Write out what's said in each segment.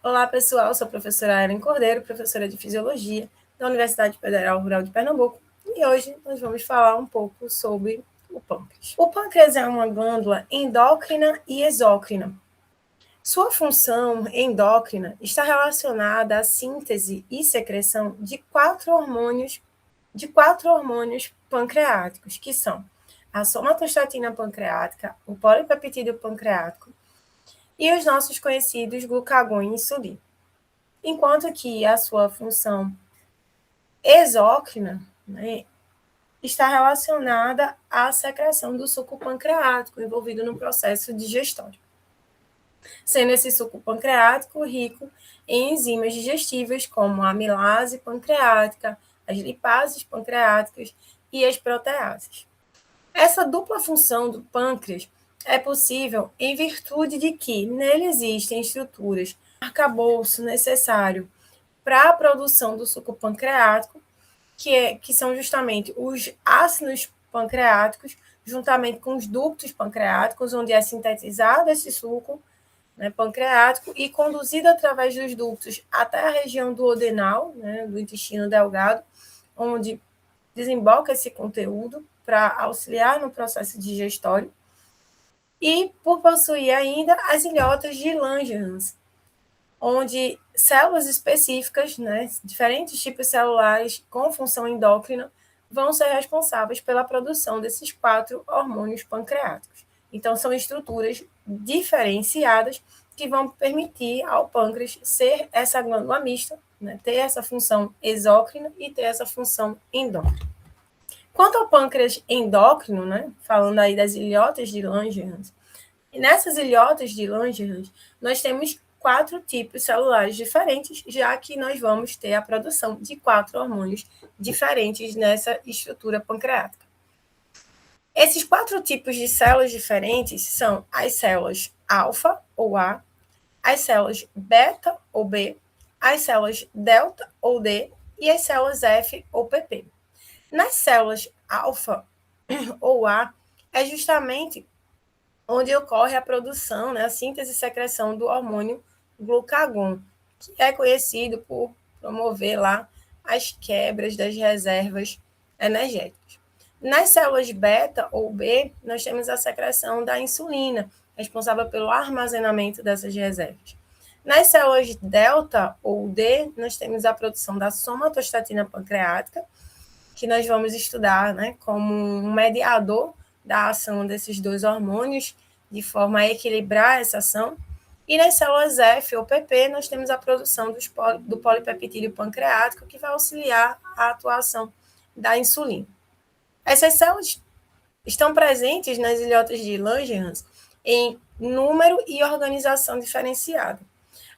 Olá, pessoal. Sou a professora Ellen Cordeiro, professora de Fisiologia da Universidade Federal Rural de Pernambuco, e hoje nós vamos falar um pouco sobre o pâncreas. O pâncreas é uma glândula endócrina e exócrina. Sua função endócrina está relacionada à síntese e secreção de quatro hormônios pancreáticos, que são a somatostatina pancreática, o polipeptídeo pancreático e os nossos conhecidos glucagon e insulina. Enquanto que a sua função exócrina, né, está relacionada à secreção do suco pancreático envolvido no processo digestório, sendo esse suco pancreático rico em enzimas digestíveis como a amilase pancreática, as lipases pancreáticas e as proteases. Essa dupla função do pâncreas é possível em virtude de que nele existem estruturas, arcabouço necessário para a produção do suco pancreático, que são justamente os ácidos pancreáticos, juntamente com os ductos pancreáticos, onde é sintetizado esse suco, né, pancreático e conduzido através dos ductos até a região do duodenal, né, do intestino delgado, onde desemboca esse conteúdo para auxiliar no processo digestório, e por possuir ainda as ilhotas de Langerhans, onde células específicas, né, diferentes tipos celulares com função endócrina, vão ser responsáveis pela produção desses quatro hormônios pancreáticos. Então, são estruturas diferenciadas que vão permitir ao pâncreas ser essa glândula mista, né, ter essa função exócrina e ter essa função endócrina. Quanto ao pâncreas endócrino, né, falando aí das ilhotas de Langerhans, nessas ilhotas de Langerhans, nós temos quatro tipos celulares diferentes, já que nós vamos ter a produção de quatro hormônios diferentes nessa estrutura pancreática. Esses quatro tipos de células diferentes são as células alfa ou A, as células beta ou B, as células delta ou D e as células F ou PP. Nas células alfa ou A, é justamente onde ocorre a produção, né, a síntese e secreção do hormônio glucagon, que é conhecido por promover lá as quebras das reservas energéticas. Nas células beta ou B, nós temos a secreção da insulina, responsável pelo armazenamento dessas reservas. Nas células delta ou D, nós temos a produção da somatostatina pancreática, que nós vamos estudar, né, como um mediador da ação desses dois hormônios, de forma a equilibrar essa ação. E nas células F ou PP, nós temos a produção do polipeptídeo pancreático, que vai auxiliar a atuação da insulina. Essas células estão presentes nas ilhotas de Langerhans em número e organização diferenciada.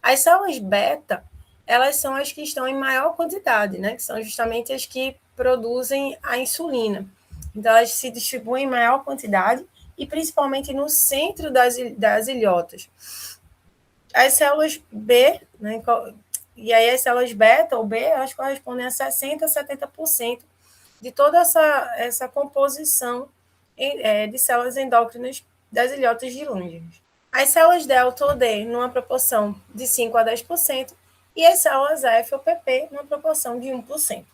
As células beta, elas são as que estão em maior quantidade, né? Que são justamente as que produzem a insulina. Então, elas se distribuem em maior quantidade e principalmente no centro das ilhotas. As células B, né, e aí as células beta ou B, elas correspondem a 60% a 70% de toda essa composição de células endócrinas das ilhotas de Langerhans. As células delta ou D, numa proporção de 5% a 10%, e as células F ou PP, numa proporção de 1%.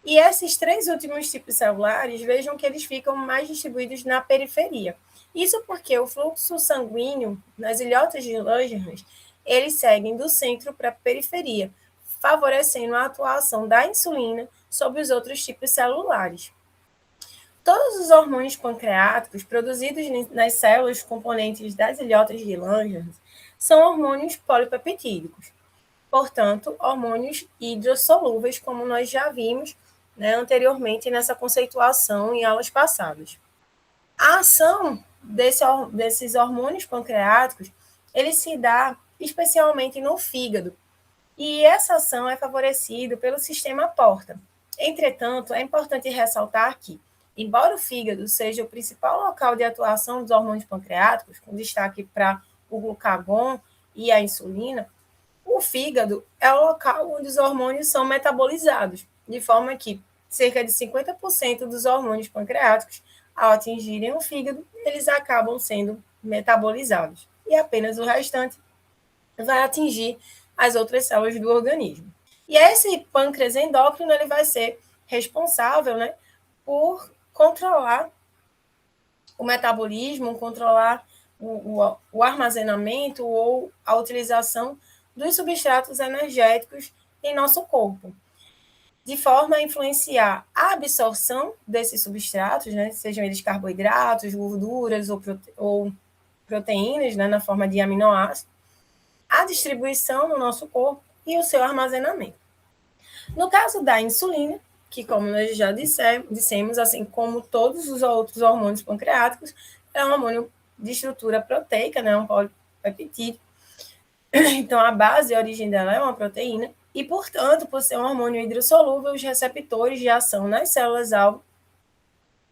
E esses três últimos tipos celulares, vejam que eles ficam mais distribuídos na periferia. Isso porque o fluxo sanguíneo nas ilhotas de Langerhans, eles seguem do centro para a periferia, favorecendo a atuação da insulina sobre os outros tipos celulares. Todos os hormônios pancreáticos produzidos nas células componentes das ilhotas de Langerhans são hormônios polipeptídicos, portanto, hormônios hidrossolúveis, como nós já vimos, né, anteriormente nessa conceituação em aulas passadas. A ação desses hormônios pancreáticos, ele se dá especialmente no fígado, e essa ação é favorecida pelo sistema porta. Entretanto, é importante ressaltar que, embora o fígado seja o principal local de atuação dos hormônios pancreáticos, com destaque para o glucagon e a insulina, o fígado é o local onde os hormônios são metabolizados, de forma que cerca de 50% dos hormônios pancreáticos, ao atingirem o fígado, eles acabam sendo metabolizados. E apenas o restante vai atingir as outras células do organismo. E esse pâncreas endócrino ele vai ser responsável, né, por controlar o metabolismo, controlar o armazenamento ou a utilização dos substratos energéticos em nosso corpo, de forma a influenciar a absorção desses substratos, né, sejam eles carboidratos, gorduras ou proteínas, né, na forma de aminoácidos, a distribuição no nosso corpo e o seu armazenamento. No caso da insulina, que como nós já dissemos, assim como todos os outros hormônios pancreáticos, é um hormônio de estrutura proteica, né, um polipeptídeo. Então, a base e a origem dela é uma proteína, e, portanto, por ser um hormônio hidrossolúvel, os receptores de ação nas células-alvo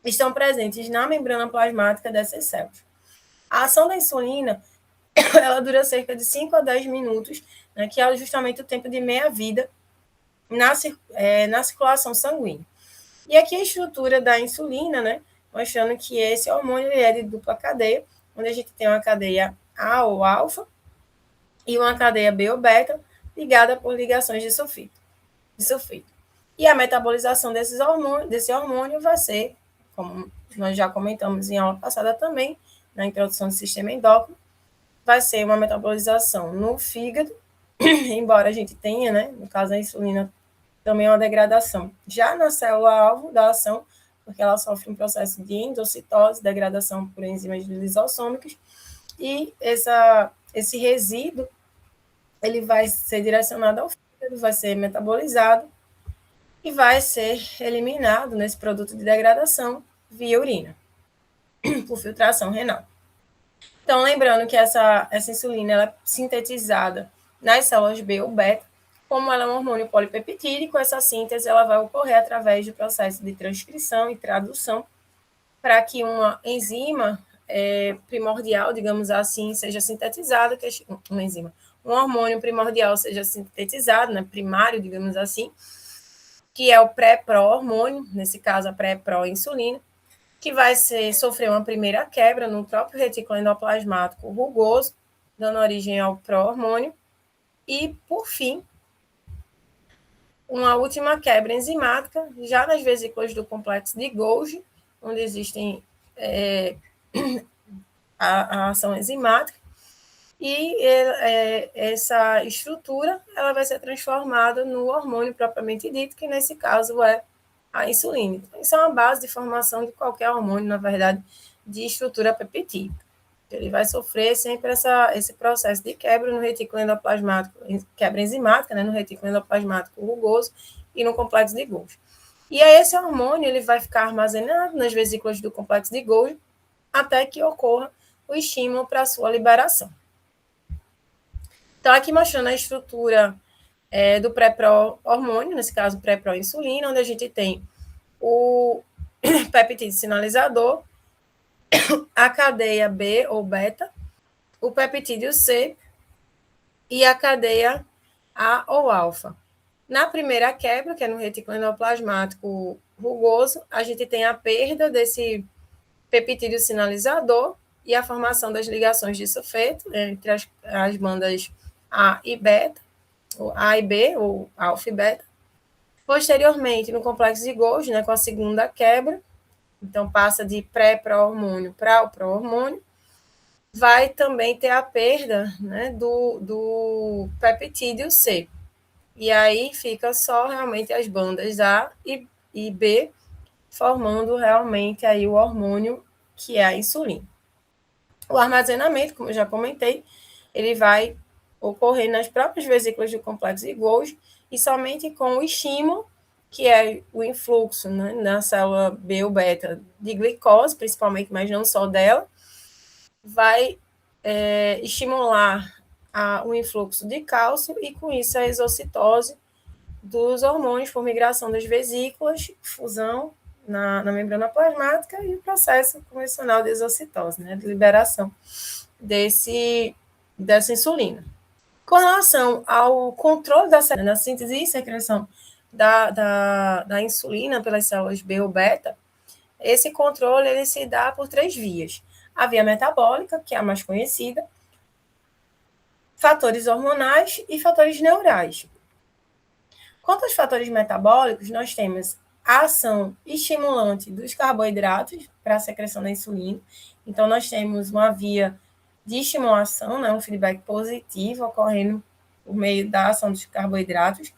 estão presentes na membrana plasmática dessas células. A ação da insulina ela dura cerca de 5 a 10 minutos, né, que é justamente o tempo de meia-vida na circulação sanguínea. E aqui a estrutura da insulina, né, mostrando que esse hormônio é de dupla cadeia, onde a gente tem uma cadeia A ou alfa e uma cadeia B ou beta, ligada por ligações de sulfito. E a metabolização desse hormônio vai ser, como nós já comentamos em aula passada também, na introdução do sistema endócrino, vai ser uma metabolização no fígado, embora a gente tenha, né, no caso da insulina, também uma degradação já na célula-alvo da ação, porque ela sofre um processo de endocitose, degradação por enzimas lisossômicas, e esse resíduo ele vai ser direcionado ao fígado, vai ser metabolizado e vai ser eliminado nesse produto de degradação via urina, por filtração renal. Então, lembrando que essa insulina ela é sintetizada nas células B ou beta, como ela é um hormônio polipeptídico, essa síntese ela vai ocorrer através do processo de transcrição e tradução para que uma enzima primordial, digamos assim, seja sintetizada, que é uma enzima, um hormônio primordial seja sintetizado, né, primário, digamos assim, que é o pré-pró-hormônio, nesse caso a pré-pró-insulina, que vai sofrer uma primeira quebra no próprio retículo endoplasmático rugoso, dando origem ao pró-hormônio, e, por fim, uma última quebra enzimática, já nas vesículas do complexo de Golgi, onde existem a ação enzimática, e essa estrutura ela vai ser transformada no hormônio propriamente dito, que nesse caso é a insulina. Então, isso é uma base de formação de qualquer hormônio, na verdade, de estrutura peptídica. Ele vai sofrer sempre esse processo de quebra no retículo endoplasmático, quebra enzimática, né, no retículo endoplasmático rugoso e no complexo de Golgi. E aí esse hormônio ele vai ficar armazenado nas vesículas do complexo de Golgi até que ocorra o estímulo para a sua liberação. Então, aqui mostrando a estrutura do pré-pró-hormônio, nesse caso pré-pró-insulina, onde a gente tem o peptídeo sinalizador, a cadeia B ou beta, o peptídeo C e a cadeia A ou alfa. Na primeira quebra, que é no retículo endoplasmático rugoso, a gente tem a perda desse peptídeo sinalizador e a formação das ligações de sulfeto entre as bandas A e beta, ou A e B, ou alfa e beta. Posteriormente, no complexo de Golgi, né, com a segunda quebra, então passa de pré-pró-hormônio para o pró-hormônio, vai também ter a perda, né, do peptídeo C. E aí fica só realmente as bandas A e B, formando realmente aí o hormônio que é a insulina. O armazenamento, como eu já comentei, ele vai ocorrer nas próprias vesículas do complexo de Golgi e somente com o estímulo, que é o influxo, né, na célula B ou beta de glicose, principalmente, mas não só dela, vai estimular o influxo de cálcio e, com isso, a exocitose dos hormônios por migração das vesículas, fusão na membrana plasmática e o processo convencional de exocitose, né, de liberação dessa insulina. Com relação ao controle da síntese e secreção da insulina pelas células B ou beta, esse controle ele se dá por 3 vias. A via metabólica, que é a mais conhecida, fatores hormonais e fatores neurais. Quanto aos fatores metabólicos, nós temos a ação estimulante dos carboidratos para a secreção da insulina. Então, nós temos uma via de estimulação, né, um feedback positivo ocorrendo por meio da ação dos carboidratos.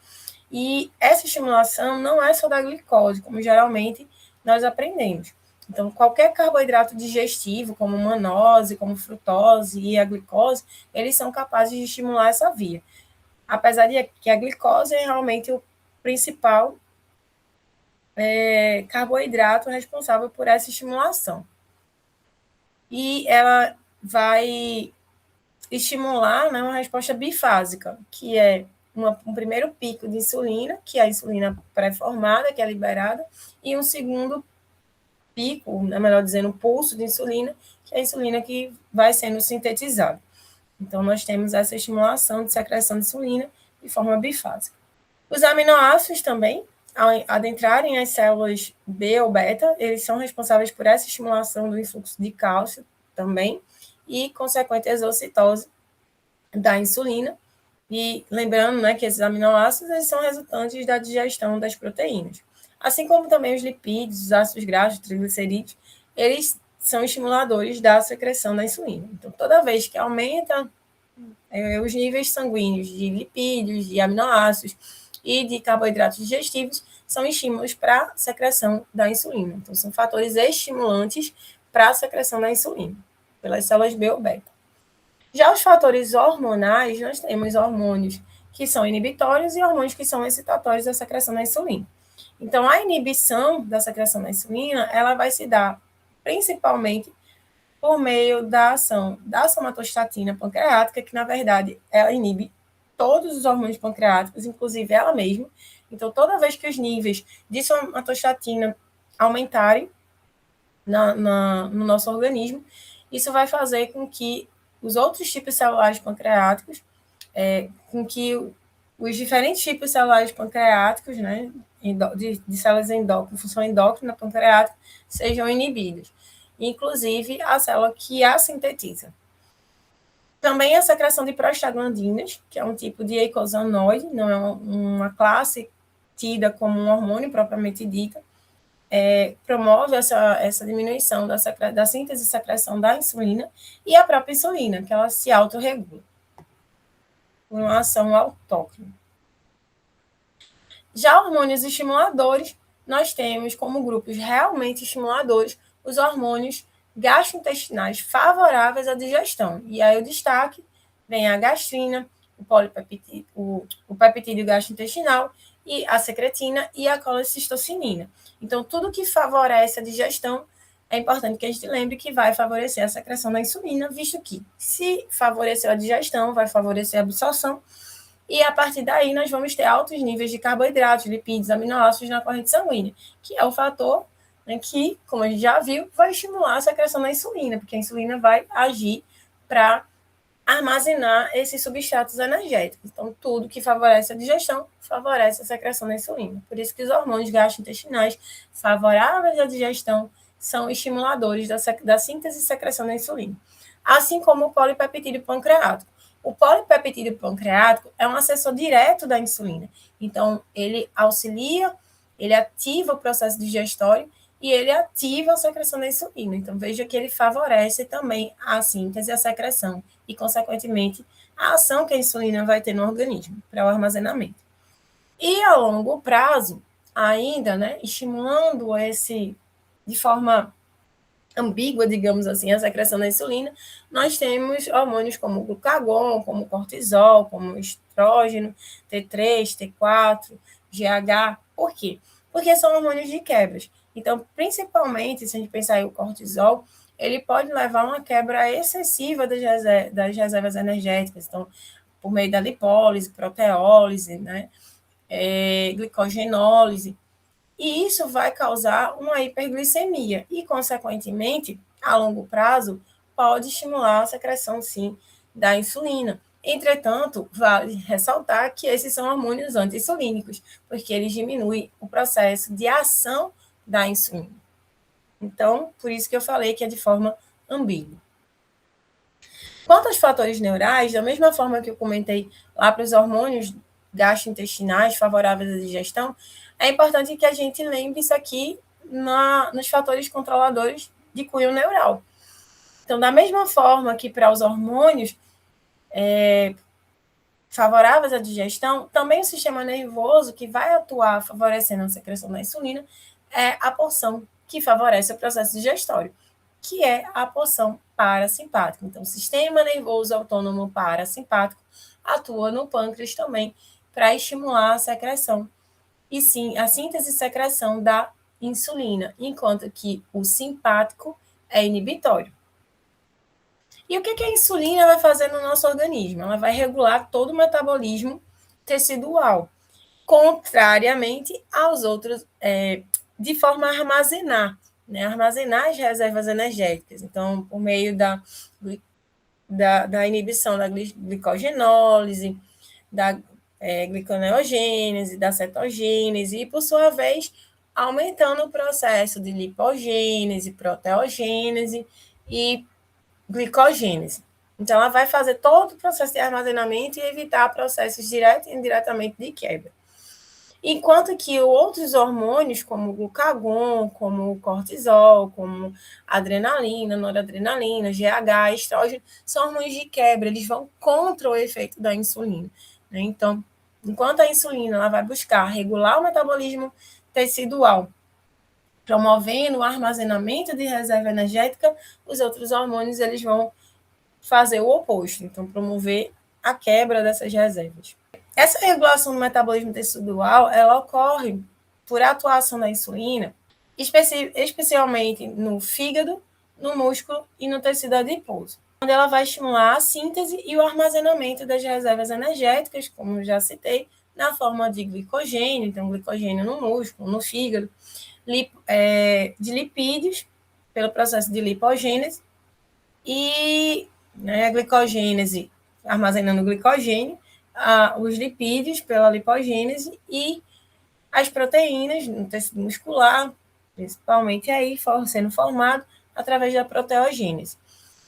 E essa estimulação não é só da glicose, como geralmente nós aprendemos. Então, qualquer carboidrato digestivo, como manose, como frutose e a glicose, eles são capazes de estimular essa via. Apesar de que a glicose é realmente o principal carboidrato responsável por essa estimulação. E ela vai estimular, né, uma resposta bifásica, que é um primeiro pico de insulina, que é a insulina pré-formada, que é liberada, e um segundo pico, melhor dizendo, pulso de insulina, que é a insulina que vai sendo sintetizada. Então, nós temos essa estimulação de secreção de insulina de forma bifásica. Os aminoácidos também, ao adentrarem as células B ou beta, eles são responsáveis por essa estimulação do influxo de cálcio também, e consequente exocitose da insulina. E lembrando, né, que esses aminoácidos eles são resultantes da digestão das proteínas. Assim como também os lipídios, os ácidos graxos, triglicerídeos, eles são estimuladores da secreção da insulina. Então, toda vez que aumenta os níveis sanguíneos de lipídios, de aminoácidos e de carboidratos digestivos, são estímulos para a secreção da insulina. Então, são fatores estimulantes para a secreção da insulina, pelas células B ou beta. Já os fatores hormonais, nós temos hormônios que são inibitórios e hormônios que são excitatórios da secreção da insulina. Então, a inibição da secreção da insulina, ela vai se dar principalmente por meio da ação da somatostatina pancreática, que, na verdade, ela inibe todos os hormônios pancreáticos, inclusive ela mesma. Então, toda vez que os níveis de somatostatina aumentarem no nosso organismo, isso vai fazer com que os outros tipos celulares pancreáticos, com que os diferentes tipos celulares pancreáticos, né, de células endócrinas, função endócrina pancreática, sejam inibidos, inclusive a célula que a sintetiza. Também a secreção de prostaglandinas, que é um tipo de eicosanoide, não é uma classe tida como um hormônio propriamente dita, promove essa diminuição da síntese e secreção da insulina e a própria insulina, que ela se autorregula por uma ação autócrina. Já hormônios estimuladores, nós temos como grupos realmente estimuladores os hormônios gastrointestinais favoráveis à digestão. E aí o destaque vem a gastrina, o peptídeo gastrointestinal, e a secretina e a colecistocinina. Então, tudo que favorece a digestão, é importante que a gente lembre que vai favorecer a secreção da insulina, visto que, se favorecer a digestão, vai favorecer a absorção, e a partir daí nós vamos ter altos níveis de carboidratos, lipídios, aminoácidos na corrente sanguínea, que é o fator, né, que, como a gente já viu, vai estimular a secreção da insulina, porque a insulina vai agir para armazenar esses substratos energéticos. Então, tudo que favorece a digestão favorece a secreção da insulina. Por isso que os hormônios gastrointestinais favoráveis à digestão são estimuladores da síntese e secreção da insulina. Assim como o polipeptídeo pancreático. O polipeptídeo pancreático é um assessor direto da insulina. Então, ele auxilia, ele ativa o processo digestório e ele ativa a secreção da insulina. Então, veja que ele favorece também a síntese e a secreção e, consequentemente, a ação que a insulina vai ter no organismo para o armazenamento. E, a longo prazo, ainda, né, estimulando de forma ambígua, digamos assim, a secreção da insulina, nós temos hormônios como o glucagon, como o cortisol, como o estrógeno, T3, T4, GH. Por quê? Porque são hormônios de quebras. Então, principalmente, se a gente pensar em o cortisol, ele pode levar a uma quebra excessiva das reservas energéticas. Então, por meio da lipólise, proteólise, né, glicogenólise. E isso vai causar uma hiperglicemia e, consequentemente, a longo prazo, pode estimular a secreção, sim, da insulina. Entretanto, vale ressaltar que esses são hormônios anti-insulínicos, porque eles diminuem o processo de ação da insulina. Então, por isso que eu falei que é de forma ambígua. Quanto aos fatores neurais, da mesma forma que eu comentei lá para os hormônios gastrointestinais favoráveis à digestão, é importante que a gente lembre isso aqui nos fatores controladores de cunho neural. Então, da mesma forma que para os hormônios favoráveis à digestão, também o sistema nervoso que vai atuar favorecendo a secreção da insulina é a porção que favorece o processo digestório, que é a porção parasimpática. Então, o sistema nervoso autônomo parasimpático atua no pâncreas também para estimular a secreção e sim a síntese e secreção da insulina, enquanto que o simpático é inibitório. E o que a insulina vai fazer no nosso organismo? Ela vai regular todo o metabolismo tecidual, contrariamente aos outros, de forma a armazenar, né? Armazenar as reservas energéticas. Então, por meio da inibição da glicogenólise, da gliconeogênese, da cetogênese, e, por sua vez, aumentando o processo de lipogênese, proteogênese e glicogênese. Então, ela vai fazer todo o processo de armazenamento e evitar processos direto e indiretamente de quebra. Enquanto que outros hormônios, como o glucagon, como o cortisol, como adrenalina, noradrenalina, GH, estrógeno, são hormônios de quebra, eles vão contra o efeito da insulina. Né? Então, enquanto a insulina ela vai buscar regular o metabolismo tecidual, promovendo o armazenamento de reserva energética, os outros hormônios eles vão fazer o oposto, então promover a quebra dessas reservas. Essa regulação do metabolismo tecidual, ela ocorre por atuação da insulina, especialmente no fígado, no músculo e no tecido adiposo, onde ela vai estimular a síntese e o armazenamento das reservas energéticas, como já citei, na forma de glicogênio, então glicogênio no músculo, no fígado, de lipídios, pelo processo de lipogênese, e a glicogênese armazenando glicogênio, os lipídios pela lipogênese e as proteínas no tecido muscular, principalmente aí sendo formado através da proteogênese.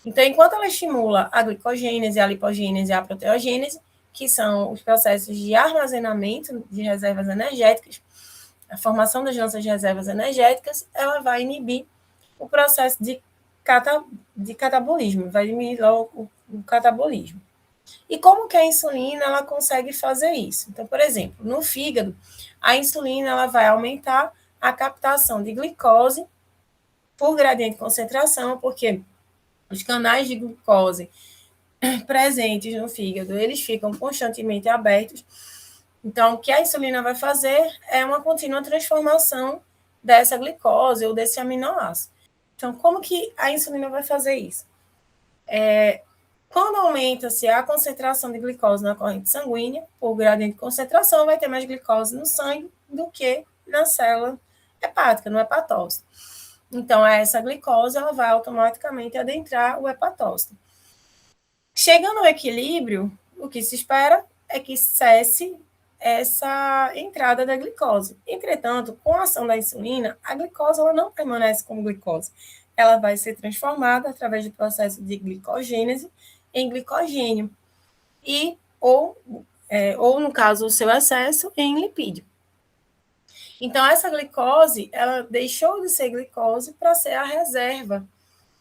Então, enquanto ela estimula a glicogênese, a lipogênese e a proteogênese, que são os processos de armazenamento de reservas energéticas, a formação das nossas reservas energéticas, ela vai inibir o processo de catabolismo, vai diminuir logo o catabolismo. E como que a insulina ela consegue fazer isso? Então, por exemplo, no fígado, a insulina ela vai aumentar a captação de glicose por gradiente de concentração, porque os canais de glicose presentes no fígado, eles ficam constantemente abertos. Então, o que a insulina vai fazer é uma contínua transformação dessa glicose ou desse aminoácido. Então, como que a insulina vai fazer isso? Quando aumenta-se a concentração de glicose na corrente sanguínea, por gradiente de concentração, vai ter mais glicose no sangue do que na célula hepática, no hepatócito. Então, essa glicose ela vai automaticamente adentrar o hepatócito. Chegando ao equilíbrio, o que se espera é que cesse essa entrada da glicose. Entretanto, com a ação da insulina, a glicose ela não permanece como glicose. Ela vai ser transformada através do processo de glicogênese em glicogênio ou no caso, o seu excesso, em lipídio. Então, essa glicose, ela deixou de ser glicose para ser a reserva,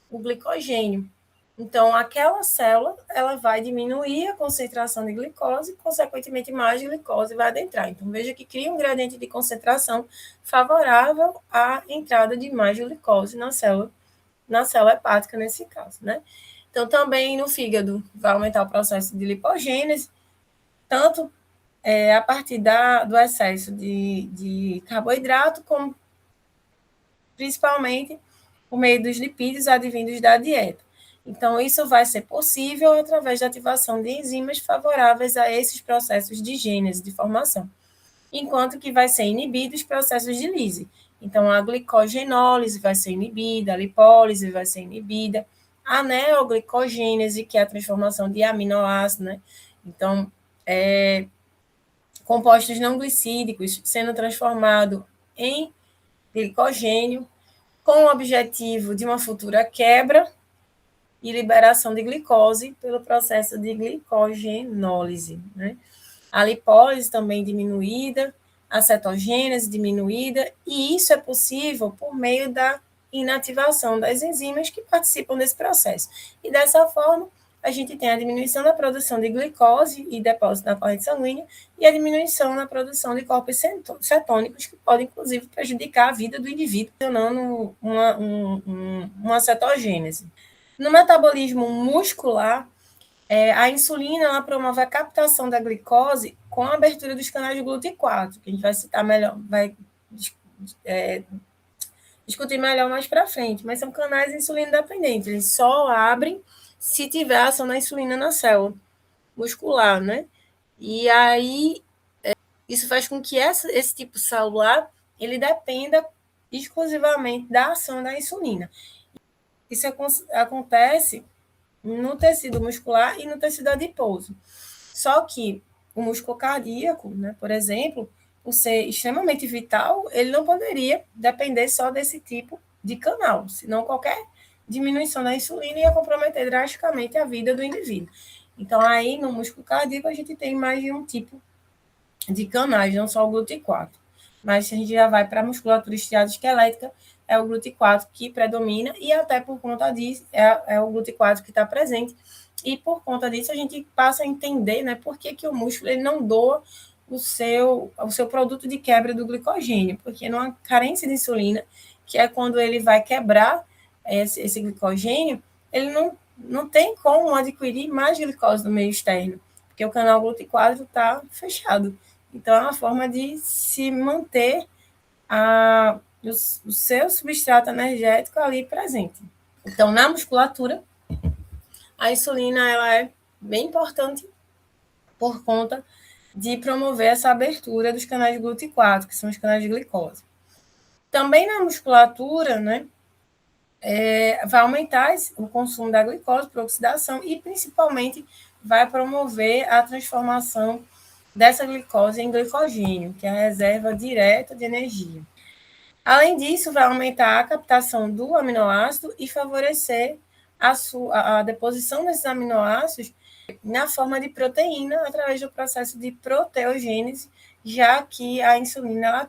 o glicogênio. Então, aquela célula, ela vai diminuir a concentração de glicose, consequentemente, mais glicose vai adentrar. Então, veja que cria um gradiente de concentração favorável à entrada de mais glicose na célula hepática, nesse caso, né? Então, também no fígado, vai aumentar o processo de lipogênese, tanto a partir do excesso de carboidrato, como principalmente por meio dos lipídios advindos da dieta. Então, isso vai ser possível através da ativação de enzimas favoráveis a esses processos de gênese, de formação, enquanto que vai ser inibido os processos de lise. Então, a glicogenólise vai ser inibida, a lipólise vai ser inibida, a neoglicogênese, que é a transformação de aminoácidos, né? Então, compostos não glicídicos sendo transformados em glicogênio, com o objetivo de uma futura quebra e liberação de glicose pelo processo de glicogenólise, né? A lipólise também diminuída, a cetogênese diminuída, e isso é possível por meio da inativação das enzimas que participam desse processo. E dessa forma, a gente tem a diminuição da produção de glicose e depósito na corrente sanguínea e a diminuição na produção de corpos cetônicos, que podem, inclusive, prejudicar a vida do indivíduo, tornando uma cetogênese. No metabolismo muscular, a insulina ela promove a captação da glicose com a abertura dos canais de GLUT4, que a gente vai citar melhor, vai discutir melhor mais para frente, mas são canais insulina dependentes, eles só abrem se tiver ação da insulina na célula muscular, né? E aí, isso faz com que esse tipo celular, ele dependa exclusivamente da ação da insulina. Isso acontece no tecido muscular e no tecido adiposo. Só que o músculo cardíaco, né, por exemplo, por ser extremamente vital, ele não poderia depender só desse tipo de canal, senão qualquer diminuição da insulina ia comprometer drasticamente a vida do indivíduo. Então, aí no músculo cardíaco, a gente tem mais de um tipo de canais, não só o GLUT4. Mas se a gente já vai para a musculatura estriada esquelética, é o GLUT4 que predomina, e até por conta disso, é o GLUT4 que está presente, e por conta disso a gente passa a entender, né, por que o músculo ele não doa o seu produto de quebra do glicogênio, porque numa carência de insulina, que é quando ele vai quebrar esse glicogênio, ele não tem como adquirir mais glicose no meio externo, porque o canal GLUT4 está fechado. Então, é uma forma de se manter o seu substrato energético ali presente. Então, na musculatura, a insulina ela é bem importante por conta de promover essa abertura dos canais de GLUT4, que são os canais de glicose. Também na musculatura, né, vai aumentar o consumo da glicose por oxidação e, principalmente, vai promover a transformação dessa glicose em glicogênio, que é a reserva direta de energia. Além disso, vai aumentar a captação do aminoácido e favorecer a deposição desses aminoácidos na forma de proteína através do processo de proteogênese, já que a insulina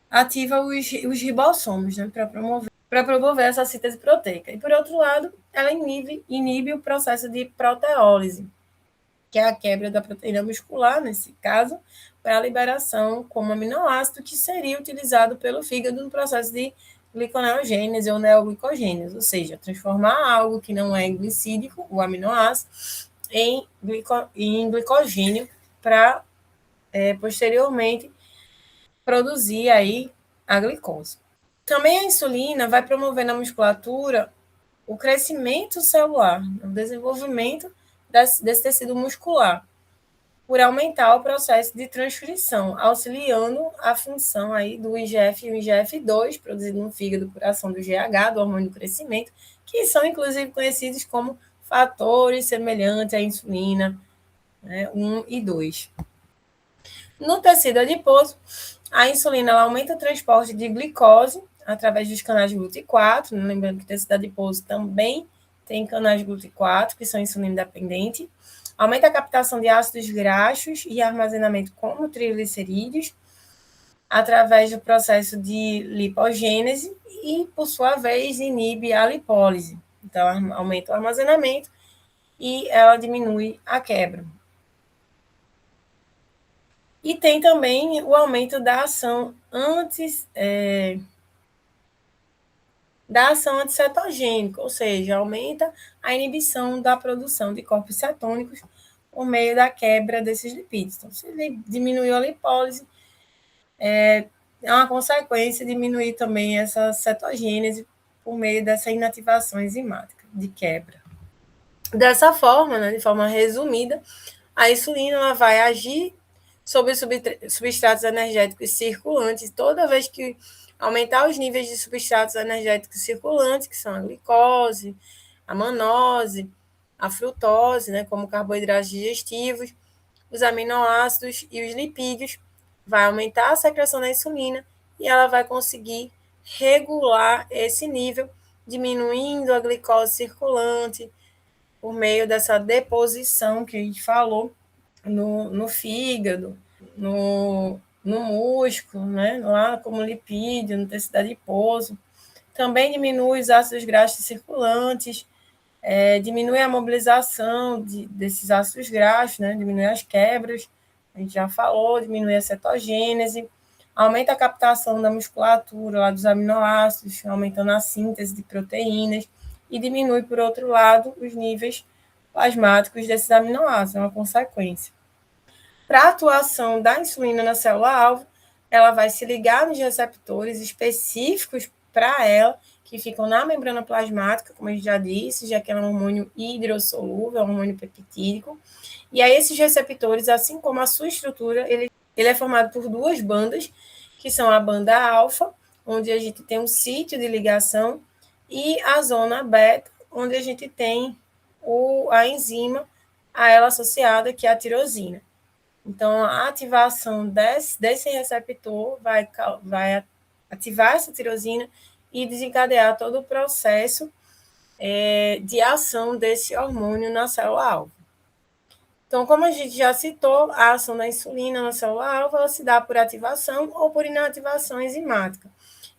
ativa os ribossomos, né, para promover essa síntese proteica. E, por outro lado, ela inibe o processo de proteólise, que é a quebra da proteína muscular, nesse caso, para a liberação como aminoácido, que seria utilizado pelo fígado no processo de gliconeogênese ou neoglicogênese, ou seja, transformar algo que não é glicídico, o aminoácido, em glicogênio para, posteriormente, produzir aí a glicose. Também a insulina vai promover na musculatura o crescimento celular, o desenvolvimento desse tecido muscular, por aumentar o processo de transcrição, auxiliando a função aí do IGF e o IGF-2, produzido no fígado por ação do GH, do hormônio do crescimento, que são inclusive conhecidos como fatores semelhantes à insulina, né, 1 e 2. No tecido adiposo, a insulina ela aumenta o transporte de glicose através dos canais de GLUT4, né? Lembrando que o tecido adiposo também tem canais de GLUT4, que são insulina dependentes. Aumenta a captação de ácidos graxos e armazenamento como triglicerídeos através do processo de lipogênese e, por sua vez, inibe a lipólise. Então, aumenta o armazenamento e ela diminui a quebra. E tem também o aumento da ação anticetogênica, ou seja, aumenta a inibição da produção de corpos cetônicos por meio da quebra desses lipídios. Então, se ele diminuiu a lipólise, é uma consequência diminuir também essa cetogênese por meio dessa inativação enzimática de quebra. Dessa forma, né, de forma resumida, a insulina ela vai agir sobre substratos energéticos circulantes toda vez que aumentar os níveis de substratos energéticos circulantes, que são a glicose, a manose, a frutose, né, como carboidratos digestivos, os aminoácidos e os lipídios, vai aumentar a secreção da insulina e ela vai conseguir regular esse nível diminuindo a glicose circulante por meio dessa deposição que a gente falou no fígado, no músculo, né? Lá como lipídio, no tecido adiposo. Também diminui os ácidos graxos circulantes, diminui a mobilização desses ácidos graxos, né? Diminui as quebras, a gente já falou, diminui a cetogênese, aumenta a captação da musculatura lá dos aminoácidos, aumentando a síntese de proteínas, e diminui, por outro lado, os níveis plasmáticos desses aminoácidos, é uma consequência. Para a atuação da insulina na célula-alvo, ela vai se ligar nos receptores específicos para ela, que ficam na membrana plasmática, como a gente já disse, já que é um hormônio hidrossolúvel, é um hormônio peptídico. E aí esses receptores, assim como a sua estrutura, ele é formado por duas bandas, que são a banda alfa, onde a gente tem um sítio de ligação, e a zona beta, onde a gente tem a enzima a ela associada, que é a tirosina. Então, a ativação desse receptor vai ativar essa tirosina e desencadear todo o processo de ação desse hormônio na célula-alvo. Então, como a gente já citou, a ação da insulina na célula-alvo ela se dá por ativação ou por inativação enzimática.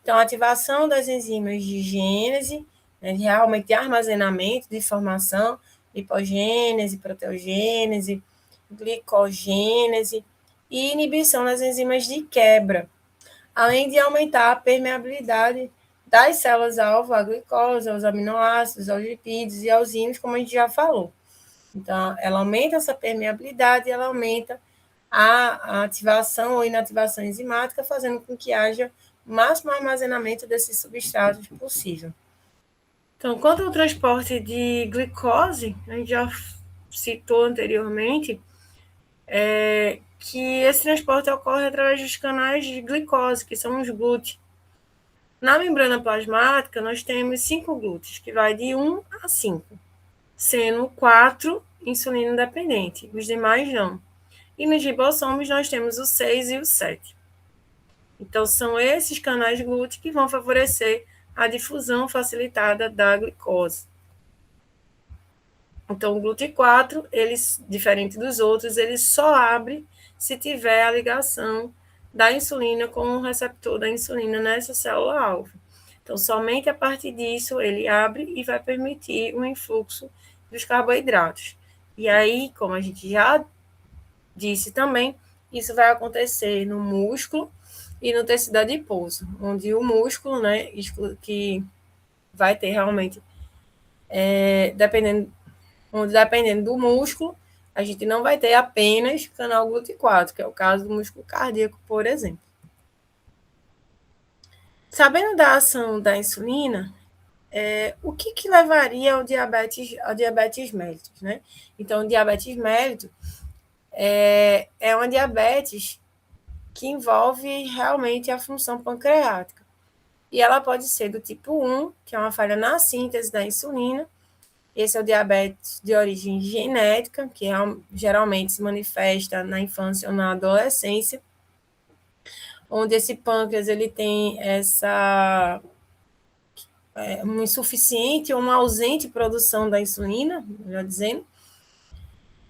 Então, a ativação das enzimas de gênese, né, realmente de armazenamento, de formação, lipogênese, proteogênese, glicogênese e inibição das enzimas de quebra, além de aumentar a permeabilidade das células-alvo à glicose, aos aminoácidos, aos lipídios e aos íons, como a gente já falou. Então, ela aumenta essa permeabilidade e ela aumenta a ativação ou inativação enzimática, fazendo com que haja o máximo armazenamento desses substratos possível. Então, quanto ao transporte de glicose, a gente já citou anteriormente, que esse transporte ocorre através dos canais de glicose, que são os GLUT. Na membrana plasmática, nós temos 5 GLUTs, que vai de 1 a 5, sendo 4 insulina dependente, os demais não. E nos ribossomos, nós temos o 6 e o 7. Então, são esses canais GLUT que vão favorecer a difusão facilitada da glicose. Então, o GLUT4, diferente dos outros, ele só abre se tiver a ligação da insulina com o receptor da insulina nessa célula-alvo. Então, somente a partir disso, ele abre e vai permitir o influxo dos carboidratos. E aí, como a gente já disse também, isso vai acontecer no músculo e no tecido adiposo, onde o músculo, né, que vai ter realmente, dependendo do músculo, a gente não vai ter apenas canal GLUT4, que é o caso do músculo cardíaco, por exemplo. Sabendo da ação da insulina, o que levaria ao diabetes mellitus, né? Então, o diabetes mellitus é uma diabetes que envolve realmente a função pancreática. E ela pode ser do tipo 1, que é uma falha na síntese da insulina. Esse é o diabetes de origem genética, que geralmente se manifesta na infância ou na adolescência, onde esse pâncreas ele tem uma insuficiente ou uma ausente produção da insulina, melhor dizendo,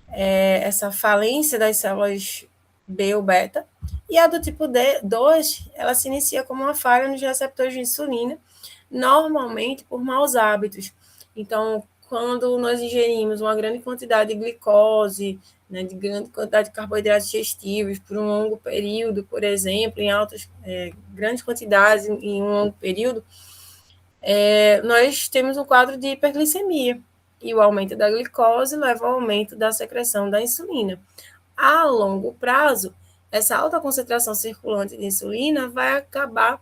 essa falência das células B ou beta. E a do tipo 2, ela se inicia como uma falha nos receptores de insulina, normalmente por maus hábitos. Então, quando nós ingerimos uma grande quantidade de glicose, né, de grande quantidade de carboidratos digestivos por um longo período, por exemplo, em grandes quantidades em um longo período, nós temos um quadro de hiperglicemia, e o aumento da glicose leva ao aumento da secreção da insulina. A longo prazo, essa alta concentração circulante de insulina vai acabar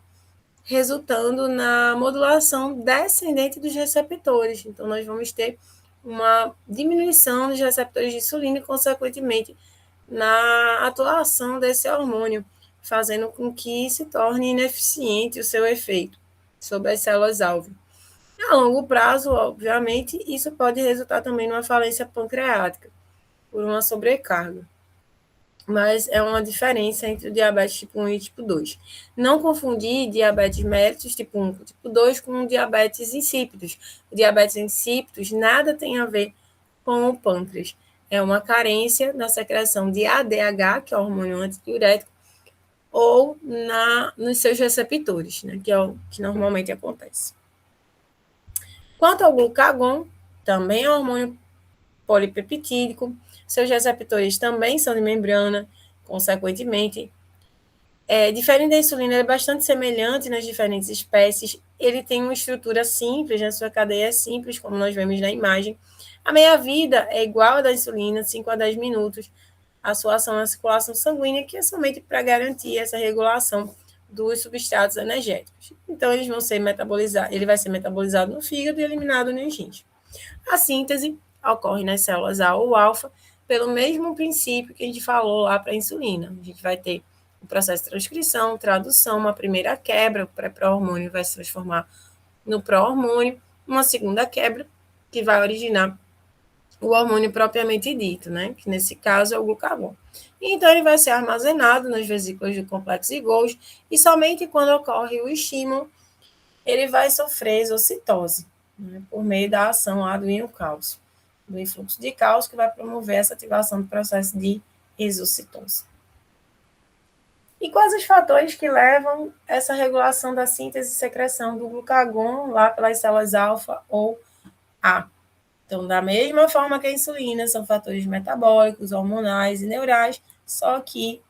resultando na modulação descendente dos receptores. Então, nós vamos ter uma diminuição dos receptores de insulina e, consequentemente, na atuação desse hormônio, fazendo com que se torne ineficiente o seu efeito sobre as células-alvo. A longo prazo, obviamente, isso pode resultar também numa falência pancreática, por uma sobrecarga. mas é uma diferença entre o diabetes tipo 1 e tipo 2. Não confundir diabetes mellitus tipo 1 com tipo 2 com diabetes insípidos. O diabetes insípidos nada tem a ver com o pâncreas. É uma carência na secreção de ADH, que é o hormônio antidiurético, ou nos seus receptores, né, que é o que normalmente acontece. Quanto ao glucagon, também é um hormônio polipeptídico, seus receptores também são de membrana, consequentemente. Diferente da insulina, ele é bastante semelhante nas diferentes espécies, ele tem uma estrutura simples, né, sua cadeia é simples, como nós vemos na imagem. A meia-vida é igual à da insulina, 5 a 10 minutos, a sua ação na circulação sanguínea, que é somente para garantir essa regulação dos substratos energéticos. Então, eles vão ser metabolizados, ele vai ser metabolizado no fígado e eliminado nos rins. A síntese ocorre nas células A ou alfa, pelo mesmo princípio que a gente falou lá para a insulina. A gente vai ter o processo de transcrição, tradução, uma primeira quebra, o pré-hormônio vai se transformar no pró-hormônio, uma segunda quebra, que vai originar o hormônio propriamente dito, né? Que nesse caso é o glucagon. Então, ele vai ser armazenado nas vesículas do complexo de Golgi e somente quando ocorre o estímulo, ele vai sofrer exocitose, né? Por meio da ação lá do íon cálcio, do influxo de cálcio, que vai promover essa ativação do processo de exocitose. E quais os fatores que levam essa regulação da síntese e secreção do glucagon lá pelas células alfa ou A? Então, da mesma forma que a insulina, são fatores metabólicos, hormonais e neurais, só que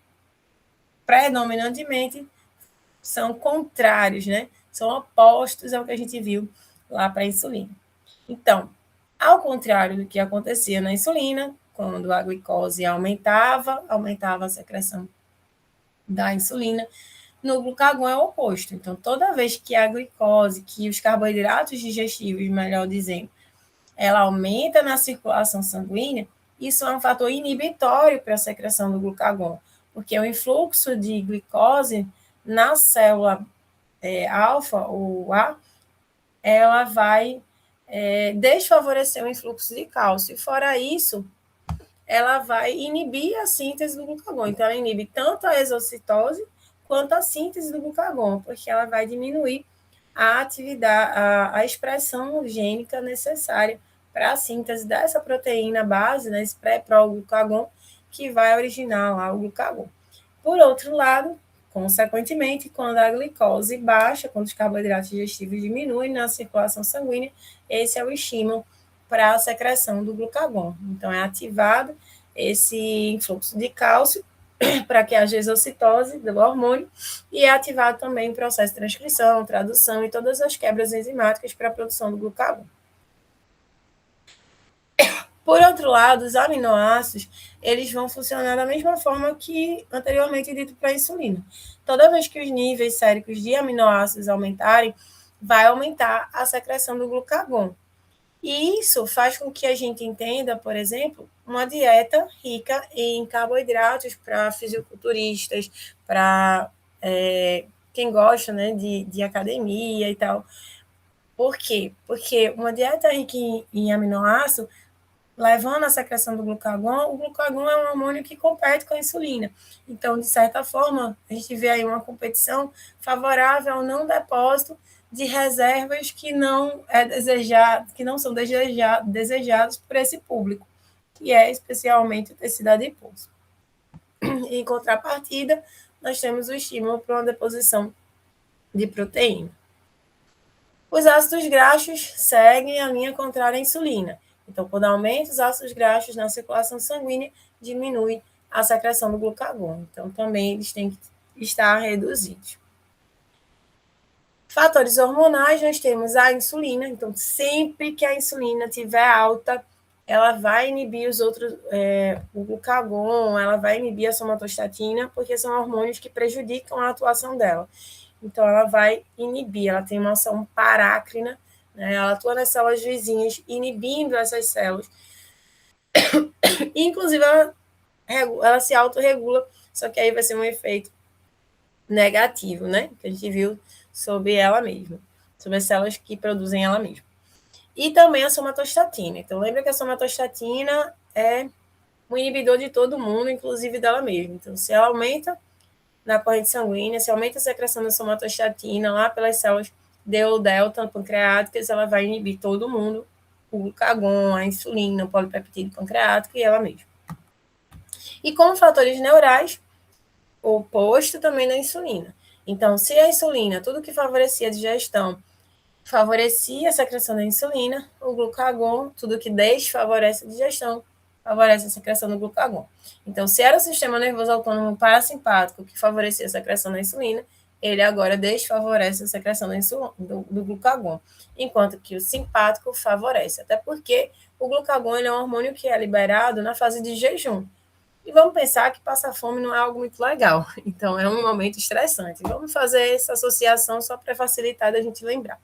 predominantemente são contrários, né? São opostos ao que a gente viu lá para a insulina. Então, ao contrário do que acontecia na insulina, quando a glicose aumentava a secreção da insulina, no glucagon é o oposto. Então, toda vez que a glicose, que os carboidratos digestíveis, melhor dizendo, ela aumenta na circulação sanguínea, isso é um fator inibitório para a secreção do glucagon, porque o influxo de glicose na célula alfa ou A, ela vai desfavorecer o influxo de cálcio. E fora isso, ela vai inibir a síntese do glucagon. Então, ela inibe tanto a exocitose quanto a síntese do glucagon, porque ela vai diminuir a atividade, a expressão gênica necessária para a síntese dessa proteína base, né, esse pré-pró-glucagon, que vai originar lá o glucagon. Por outro lado, consequentemente, quando a glicose baixa, quando os carboidratos digestivos diminuem na circulação sanguínea, esse é o estímulo para a secreção do glucagon. Então, é ativado esse influxo de cálcio para que haja exocitose do hormônio e é ativado também o processo de transcrição, tradução e todas as quebras enzimáticas para a produção do glucagon. Por outro lado, os aminoácidos, eles vão funcionar da mesma forma que anteriormente dito para a insulina. Toda vez que os níveis séricos de aminoácidos aumentarem, vai aumentar a secreção do glucagon. E isso faz com que a gente entenda, por exemplo, uma dieta rica em carboidratos para fisiculturistas, para quem gosta, né, de academia e tal. Por quê? Porque uma dieta rica em aminoácido, levando a secreção do glucagon, o glucagon é um hormônio que compete com a insulina. Então, de certa forma, a gente vê aí uma competição favorável ao não depósito de reservas que não são desejadas por esse público, que é especialmente o tecido adiposo. Em contrapartida, nós temos o estímulo para uma deposição de proteína. Os ácidos graxos seguem a linha contrária à insulina. Então, quando aumenta os ácidos graxos na circulação sanguínea, diminui a secreção do glucagon. Então, também eles têm que estar reduzidos. Fatores hormonais, nós temos a insulina. Então, sempre que a insulina estiver alta, ela vai inibir o glucagon, ela vai inibir a somatostatina, porque são hormônios que prejudicam a atuação dela. Então, ela vai inibir, ela tem uma ação parácrina, né? Ela atua nas células vizinhas, inibindo essas células. Inclusive, ela se autorregula, só que aí vai ser um efeito negativo, né? Que a gente viu sobre ela mesma, sobre as células que produzem ela mesma. E também a somatostatina. Então, lembra que a somatostatina é um inibidor de todo mundo, inclusive dela mesma. Então, se ela aumenta na corrente sanguínea, se aumenta a secreção da somatostatina lá pelas células D ou delta pancreáticas, ela vai inibir todo mundo, o glucagon, a insulina, o polipeptídeo pancreático e ela mesma. E como fatores neurais, o oposto também da insulina. Então, se a insulina, tudo que favorecia a digestão, favorecia a secreção da insulina, o glucagon, tudo que desfavorece a digestão, favorece a secreção do glucagon. Então, se era o sistema nervoso autônomo parasimpático que favorecia a secreção da insulina, ele agora desfavorece a secreção do glucagon, enquanto que o simpático favorece, até porque o glucagon ele é um hormônio que é liberado na fase de jejum. E vamos pensar que passar fome não é algo muito legal, então é um momento estressante. Vamos fazer essa associação só para facilitar da gente lembrar.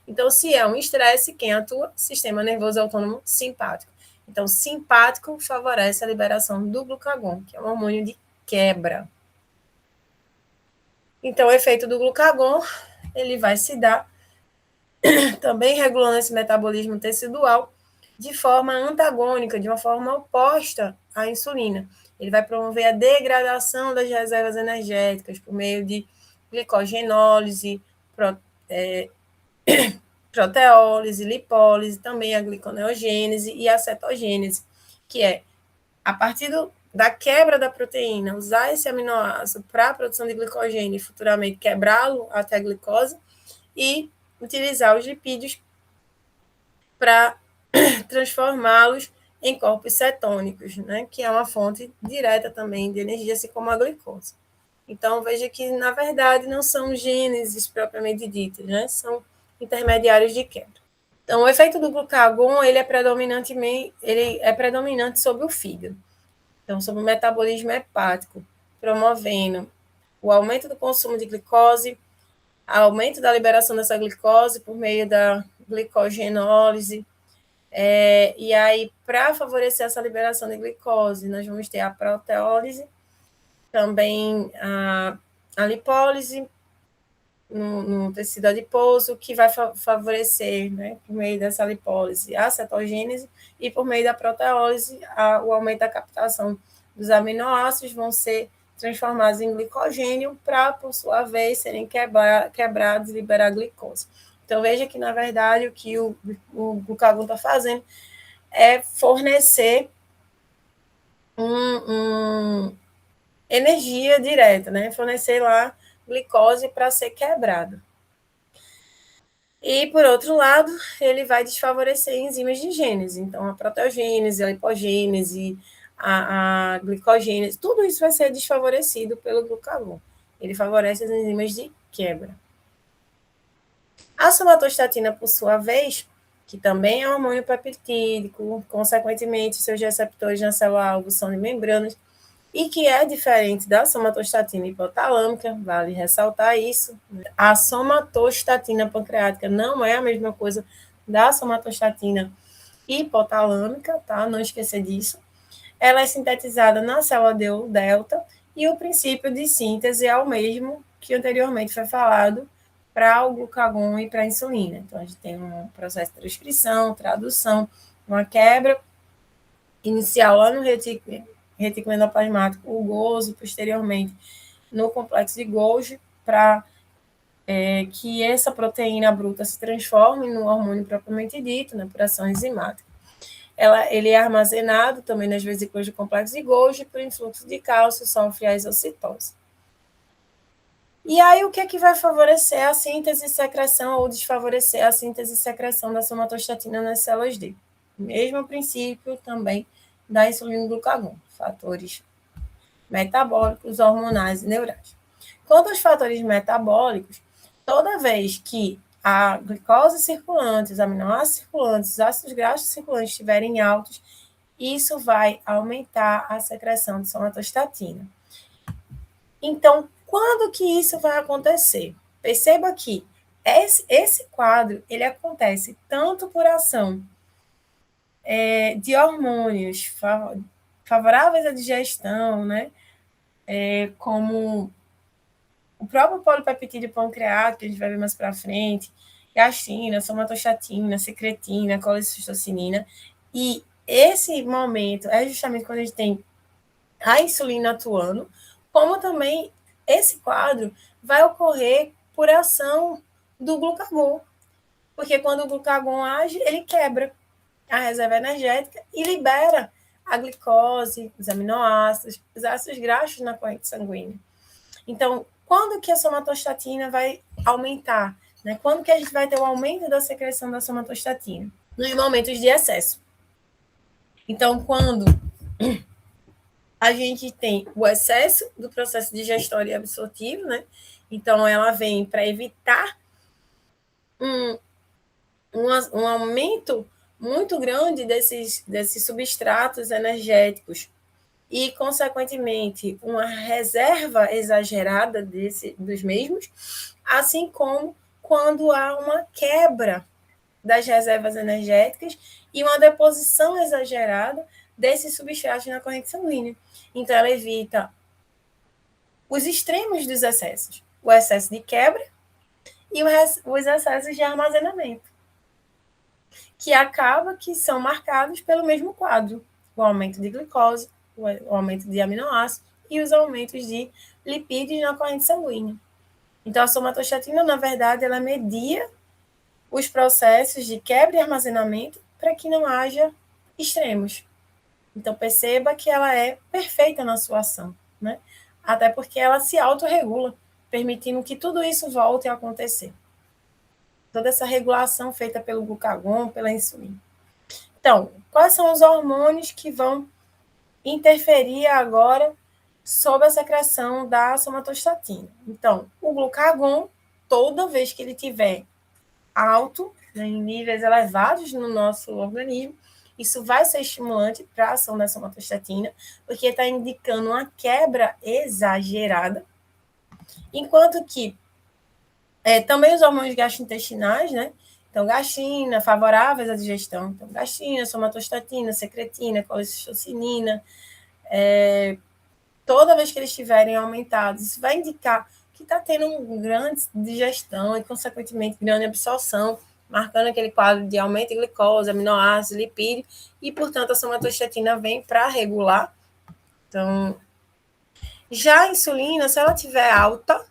Então, se é um estresse, quem atua? Sistema nervoso autônomo simpático. Então, simpático favorece a liberação do glucagon, que é um hormônio de quebra. Então, o efeito do glucagon, ele vai se dar também regulando esse metabolismo tecidual de forma antagônica, de uma forma oposta à insulina. Ele vai promover a degradação das reservas energéticas por meio de glicogenólise, proteólise, lipólise, também a gliconeogênese e a cetogênese, que é, a partir da quebra da proteína, usar esse aminoácido para a produção de glicogênio e futuramente quebrá-lo até a glicose e utilizar os lipídios para transformá-los em corpos cetônicos, né, que é uma fonte direta também de energia, assim como a glicose. Então, veja que, na verdade, não são gêneses propriamente ditas, né, são intermediários de quebra. Então, o efeito do glucagon ele é predominante sobre o fígado, então sobre o metabolismo hepático, promovendo o aumento do consumo de glicose, aumento da liberação dessa glicose por meio da glicogenólise, e aí, para favorecer essa liberação de glicose, nós vamos ter a proteólise, também a lipólise, no tecido adiposo, que vai favorecer, né, por meio dessa lipólise, a cetogênese, e por meio da proteólise, o aumento da captação dos aminoácidos vão ser transformados em glicogênio para, por sua vez, serem quebrados e liberar glicose. Então, veja que, na verdade, o que o glucagon está fazendo é fornecer energia direta, né? Fornecer lá glicose para ser quebrado. E, por outro lado, ele vai desfavorecer enzimas de gênese. Então, a proteogênese, a lipogênese, a glicogênese, tudo isso vai ser desfavorecido pelo glucagon. Ele favorece as enzimas de quebra. A somatostatina, por sua vez, que também é um hormônio peptídico, consequentemente, seus receptores na célula-alvo são de membranas, e que é diferente da somatostatina hipotalâmica, vale ressaltar isso. A somatostatina pancreática não é a mesma coisa da somatostatina hipotalâmica, tá? Não esquecer disso. Ela é sintetizada na célula D ou delta, e o princípio de síntese é o mesmo que anteriormente foi falado para o glucagon e para a insulina. Então, a gente tem um processo de transcrição, tradução, uma quebra inicial lá no retículo endoplasmático, o gozo, posteriormente no complexo de Golgi, para que essa proteína bruta se transforme no hormônio propriamente dito, na puração enzimática. Ele é armazenado também nas vesículas do complexo de Golgi por influxo de cálcio, sofre a exocitose. E aí, o que é que vai favorecer a síntese e secreção ou desfavorecer a síntese e secreção da somatostatina nas células D? Mesmo princípio também da insulina e glucagon, fatores metabólicos, hormonais e neurais. Quanto aos fatores metabólicos, toda vez que a glicose circulante, os aminoácidos circulantes, os ácidos graxos circulantes estiverem altos, isso vai aumentar a secreção de somatostatina. Então, quando que isso vai acontecer? Perceba que esse quadro, ele acontece tanto por ação de hormônios favoráveis à digestão, né? Como o próprio polipeptídeo pancreático, que a gente vai ver mais para frente, gastina, somatostatina, secretina, colecistocinina, e esse momento é justamente quando a gente tem a insulina atuando, como também esse quadro vai ocorrer por ação do glucagon, porque quando o glucagon age, ele quebra a reserva energética e libera a glicose, os aminoácidos, os ácidos graxos na corrente sanguínea. Então, quando que a somatostatina vai aumentar? Né? Quando que a gente vai ter o aumento da secreção da somatostatina? Nos momentos de excesso. Então, quando a gente tem o excesso do processo digestório e absortivo, né? Então, ela vem para evitar um aumento muito grande desses substratos energéticos e, consequentemente, uma reserva exagerada dos mesmos, assim como quando há uma quebra das reservas energéticas e uma deposição exagerada desses substratos na corrente sanguínea. Então, ela evita os extremos dos excessos, o excesso de quebra e os excessos de armazenamento, que acaba que são marcados pelo mesmo quadro, o aumento de glicose, o aumento de aminoácidos e os aumentos de lipídios na corrente sanguínea. Então, a somatostatina, na verdade, ela media os processos de quebra e armazenamento para que não haja extremos. Então, perceba que ela é perfeita na sua ação, né? Até porque ela se autorregula, permitindo que tudo isso volte a acontecer. Toda essa regulação feita pelo glucagon, pela insulina. Então, quais são os hormônios que vão interferir agora sobre a secreção da somatostatina? Então, o glucagon, toda vez que ele tiver alto, né, em níveis elevados no nosso organismo, isso vai ser estimulante para a ação da somatostatina, porque está indicando uma quebra exagerada, enquanto que também os hormônios gastrointestinais, né? Então, gastrina, favoráveis à digestão. Então, gastrina, somatostatina, secretina, colecistocinina, toda vez que eles estiverem aumentados, isso vai indicar que está tendo uma grande digestão e, consequentemente, grande absorção, marcando aquele quadro de aumento de glicose, aminoácidos, lipídio, e, portanto, a somatostatina vem para regular. Então, já a insulina, se ela estiver alta,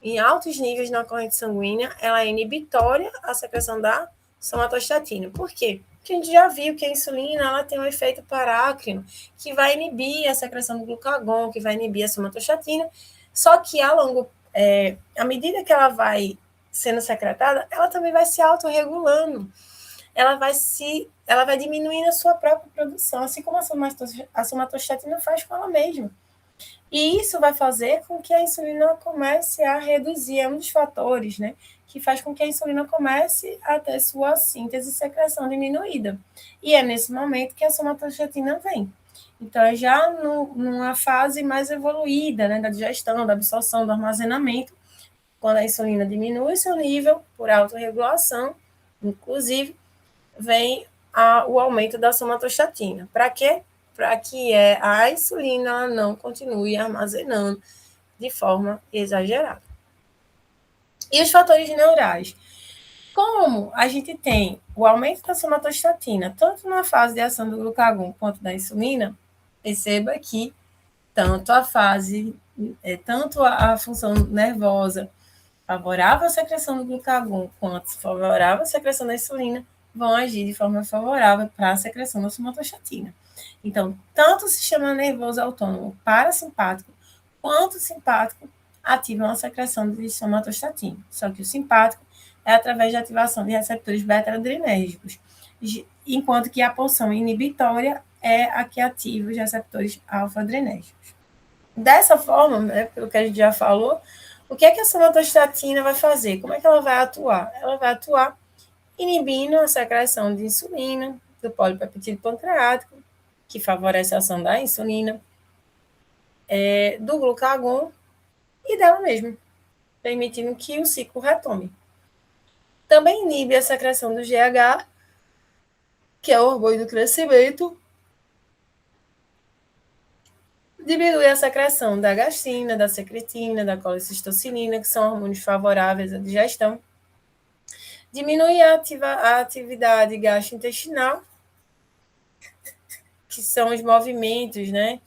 em altos níveis na corrente sanguínea, ela é inibitória à secreção da somatostatina. Por quê? Porque a gente já viu que a insulina ela tem um efeito parácrino, que vai inibir a secreção do glucagon, que vai inibir a somatostatina, só que à medida que ela vai sendo secretada, ela também vai se autorregulando. Ela vai diminuindo a sua própria produção, assim como a somatostatina faz com ela mesma. E isso vai fazer com que a insulina comece a reduzir, é um dos fatores, né, que faz com que a insulina comece a ter sua síntese e secreção diminuída. E é nesse momento que a somatostatina vem. Então, é já numa fase mais evoluída, né, da digestão, da absorção, do armazenamento, quando a insulina diminui seu nível por autorregulação, inclusive, vem o aumento da somatostatina. Para quê? Para que a insulina não continue armazenando de forma exagerada. E os fatores neurais? Como a gente tem o aumento da somatostatina, tanto na fase de ação do glucagon quanto da insulina, perceba que tanto a função nervosa favorável à secreção do glucagon quanto favorável à secreção da insulina vão agir de forma favorável para a secreção da somatostatina. Então, tanto o sistema nervoso autônomo parasimpático quanto o simpático ativam a secreção de somatostatina. Só que o simpático é através da ativação de receptores beta-adrenérgicos, enquanto que a pulsão inibitória é a que ativa os receptores alfa-adrenérgicos. Dessa forma, né, pelo que a gente já falou, o que é que a somatostatina vai fazer? Como é que ela vai atuar? Ela vai atuar inibindo a secreção de insulina, do polipeptídeo pancreático, que favorece a ação da insulina, do glucagon e dela mesma, permitindo que o ciclo retome. Também inibe a secreção do GH, que é o hormônio do crescimento, diminui a secreção da gastrina, da secretina, da colecistocinina, que são hormônios favoráveis à digestão, diminui a atividade gastrointestinal que são os movimentos, né,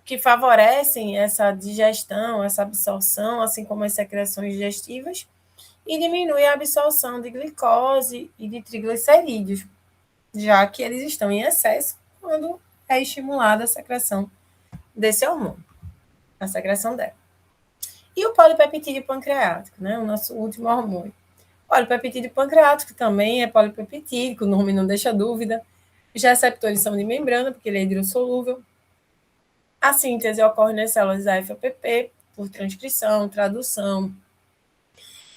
que favorecem essa digestão, essa absorção, assim como as secreções digestivas, e diminui a absorção de glicose e de triglicerídeos, já que eles estão em excesso quando é estimulada a secreção desse hormônio, a secreção dela. E o polipeptídeo pancreático, né, o nosso último hormônio. O polipeptídeo pancreático também é polipeptídico, o nome não deixa dúvida. Os receptores são de membrana, porque ele é hidrossolúvel. A síntese ocorre nas células AFPP, por transcrição, tradução,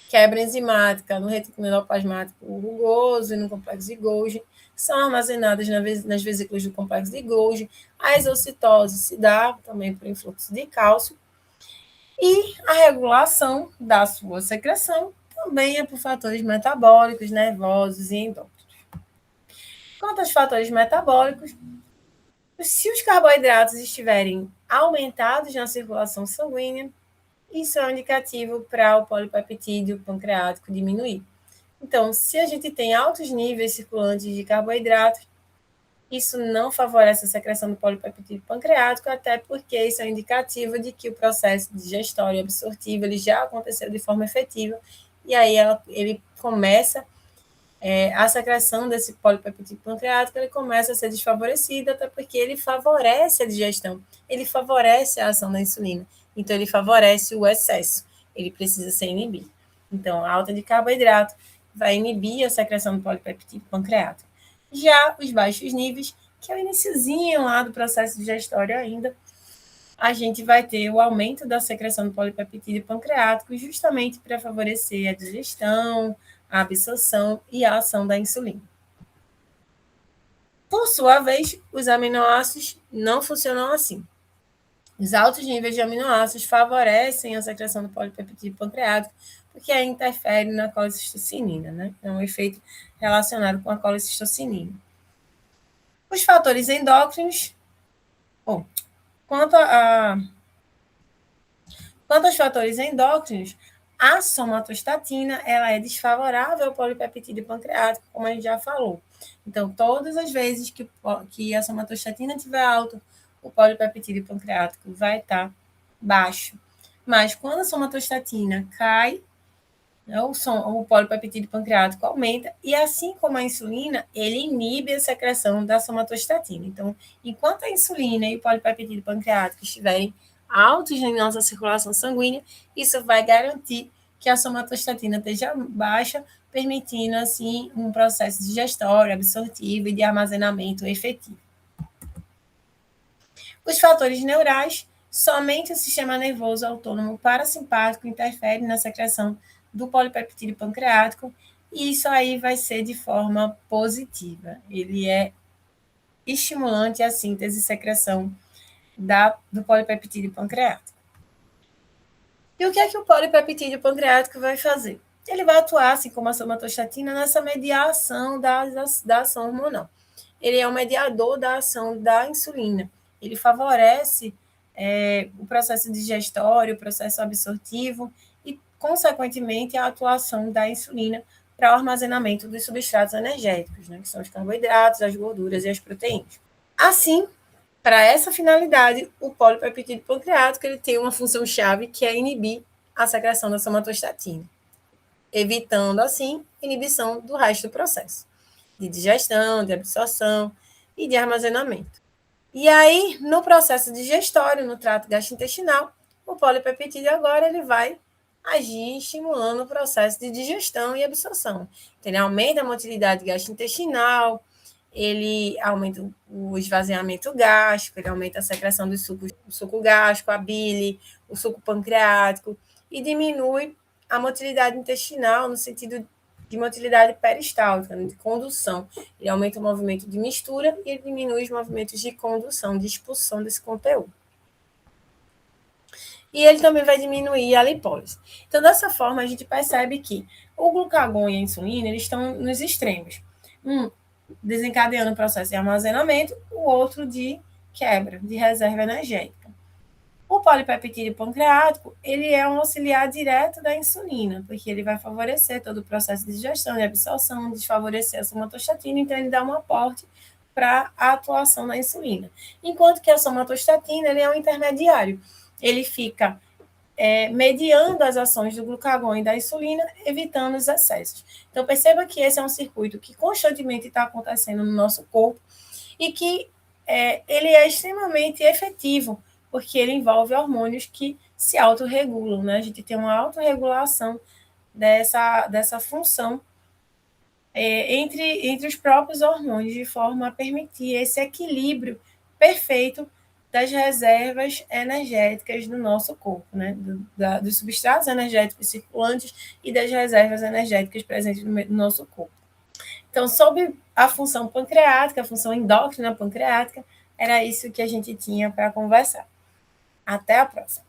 quebra enzimática no retículo endoplasmático rugoso e no complexo de Golgi, são armazenadas nas vesículas do complexo de Golgi. A exocitose se dá também por influxo de cálcio. E a regulação da sua secreção também é por fatores metabólicos, nervosos e endócrinos. Quanto aos fatores metabólicos, se os carboidratos estiverem aumentados na circulação sanguínea, isso é um indicativo para o polipeptídeo pancreático diminuir. Então, se a gente tem altos níveis circulantes de carboidratos, isso não favorece a secreção do polipeptídeo pancreático, até porque isso é um indicativo de que o processo digestório e absortivo ele já aconteceu de forma efetiva, e aí ele começa, a secreção desse polipeptídeo pancreático ele começa a ser desfavorecida, até porque ele favorece a digestão, ele favorece a ação da insulina, então ele favorece o excesso, ele precisa ser inibido. Então, a alta de carboidrato vai inibir a secreção do polipeptídeo pancreático. Já os baixos níveis, que é o iniciozinho lá do processo digestório ainda, a gente vai ter o aumento da secreção do polipeptídeo pancreático justamente para favorecer a digestão, a absorção e a ação da insulina. Por sua vez, os aminoácidos não funcionam assim. Os altos níveis de aminoácidos favorecem a secreção do polipeptídeo pancreático, porque aí interfere na colecistocinina, né? É um efeito relacionado com a colecistocinina. Os fatores endócrinos, quanto aos fatores endócrinos, a somatostatina ela é desfavorável ao polipeptídeo pancreático, como a gente já falou. Então, todas as vezes que a somatostatina estiver alta, o polipeptídeo pancreático vai estar baixo. Mas quando a somatostatina cai, o polipeptídeo pancreático aumenta, e assim como a insulina, ele inibe a secreção da somatostatina. Então, enquanto a insulina e o polipeptídeo pancreático estiverem altos em nossa circulação sanguínea, isso vai garantir que a somatostatina esteja baixa, permitindo, assim, um processo digestório, absortivo e de armazenamento efetivo. Os fatores neurais, somente o sistema nervoso autônomo parasimpático interfere na secreção do polipeptídeo pancreático, e isso aí vai ser de forma positiva. Ele é estimulante à síntese e secreção do polipeptídeo pancreático. E o que é que o polipeptídeo pancreático vai fazer? Ele vai atuar, assim como a somatostatina, nessa mediação da ação hormonal. Ele é um mediador da ação da insulina. Ele favorece o processo digestório, o processo absortivo e, consequentemente, a atuação da insulina para o armazenamento dos substratos energéticos, né, que são os carboidratos, as gorduras e as proteínas. Assim, para essa finalidade, o polipeptídeo pancreático ele tem uma função-chave que é inibir a secreção da somatostatina, evitando, assim, inibição do resto do processo de digestão, de absorção e de armazenamento. E aí, no processo digestório, no trato gastrointestinal, o polipeptídeo agora ele vai agir estimulando o processo de digestão e absorção. Então, ele aumenta a motilidade gastrointestinal, ele aumenta o esvaziamento gástrico, ele aumenta a secreção do suco gástrico, a bile, o suco pancreático, e diminui a motilidade intestinal no sentido de motilidade peristáltica, de condução. Ele aumenta o movimento de mistura e ele diminui os movimentos de condução, de expulsão desse conteúdo. E ele também vai diminuir a lipólise. Então, dessa forma, a gente percebe que o glucagon e a insulina eles estão nos extremos. Um desencadeando o processo de armazenamento, o outro de quebra, de reserva energética. O polipeptídeo pancreático, ele é um auxiliar direto da insulina, porque ele vai favorecer todo o processo de digestão e absorção, desfavorecer a somatostatina, então ele dá um aporte para a atuação da insulina. Enquanto que a somatostatina, ele é um intermediário. Ele fica mediando as ações do glucagon e da insulina, evitando os excessos. Então, perceba que esse é um circuito que constantemente está acontecendo no nosso corpo e que ele é extremamente efetivo, porque ele envolve hormônios que se autorregulam, né? A gente tem uma autorregulação dessa função entre os próprios hormônios, de forma a permitir esse equilíbrio perfeito das reservas energéticas do nosso corpo, né? Dos substratos energéticos circulantes e das reservas energéticas presentes no nosso corpo. Então, sobre a função pancreática, a função endócrina pancreática, era isso que a gente tinha para conversar. Até a próxima.